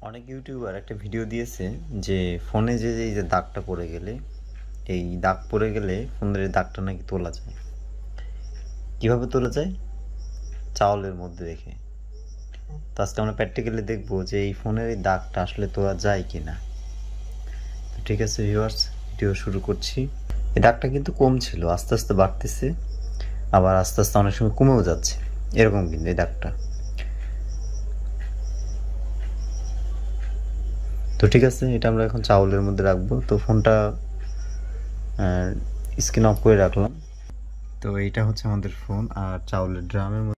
অনেক ইউটিউবার একটা ভিডিও দিয়েছে যে ফোনে যে এই যে দাগটা পড়ে গেলে এই দাগ পড়ে গেলে ফোনের এই দাগটা নাকি তোলা যায়। কিভাবে তোলা যায়? চাউলের মধ্যে রেখে। তো আজকে আমরা প্র্যাকটিক্যালি দেখবো যে এই ফোনের এই দাগটা আসলে তোলা যায় কিনা। তো ঠিক আছে ভিউয়ার্স, ভিডিও শুরু করছি। এই দাগটা কিন্তু কম ছিল, আস্তে আস্তে বাড়তেছে, আবার আস্তে আস্তে অনেক সময় কমেও যাচ্ছে, এরকম কিন্তু এই দাগটা। তো ঠিক আছে, এটা আমরা এখন চাউলের মধ্যে রাখবো। তো ফোনটা স্ক্রিন অফ করে রাখলাম। তো এইটা হচ্ছে আমাদের ফোন, আর চাউলের ড্রামের মধ্যে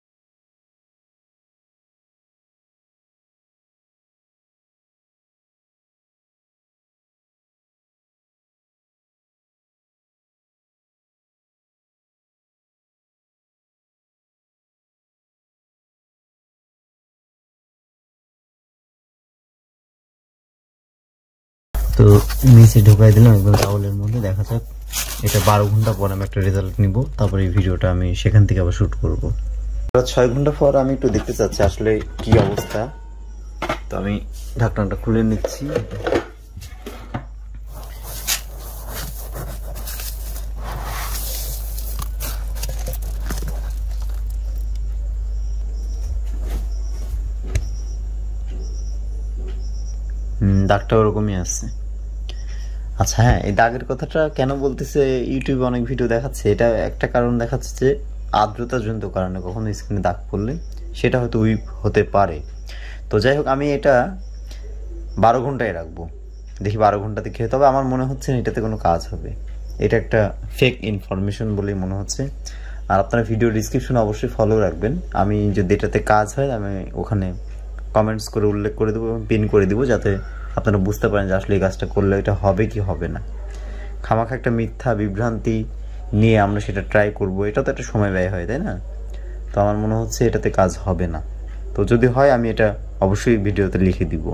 তো নিচে ঢুকাই দিলাম একদম চাউলের মধ্যে। দেখা যাক, এটা 12 ঘন্টা পর আমি একটা রেজাল্ট নিব, তারপরে এই ভিডিওটা আমি সেখান থেকে আবার শুট করব। 6 ঘন্টা পর আমি একটু দেখতে চাচ্ছি আসলে কি অবস্থা। তো আমি ঢাকনাটা খুলে নিচ্ছি। দাগটা ওরকমই আছে। আচ্ছা হ্যাঁ, এই দাগের কথাটা কেন বলতেছে, ইউটিউবে অনেক ভিডিও দেখাচ্ছে, এটা একটা কারণ দেখাচ্ছে যে আর্দ্রতাজনিত কারণে কখনো স্ক্রিনে দাগ পড়লে সেটা হয়তো উইপ হতে পারে। তো যাই হোক, আমি এটা 12 ঘন্টায় রাখবো, দেখি 12 ঘন্টাতে কি হয়। তবে আমার মনে হচ্ছে না এটাতে কোনো কাজ হবে, এটা একটা ফেক ইনফরমেশন বলেই মনে হচ্ছে। আর আপনারা ভিডিও ডিসক্রিপশনে অবশ্যই ফলো রাখবেন, আমি যদি এটাতে কাজ হয় আমি ওখানে কমেন্টস করে উল্লেখ করে দেবো এবং পিন করে দেবো, যাতে আপনারা বুঝতে পারেন যে আসলে এই কাজটা করলে এটা হবে কি হবে না। খামাখা একটা মিথ্যা বিভ্রান্তি নিয়ে আমরা সেটা ট্রাই করব, এটা তো একটা সময় ব্যয় হয়, তাই না? তো আমার মনে হচ্ছে এটাতে কাজ হবে না। তো যদি হয় আমি এটা অবশ্যই ভিডিওতে লিখে দিব।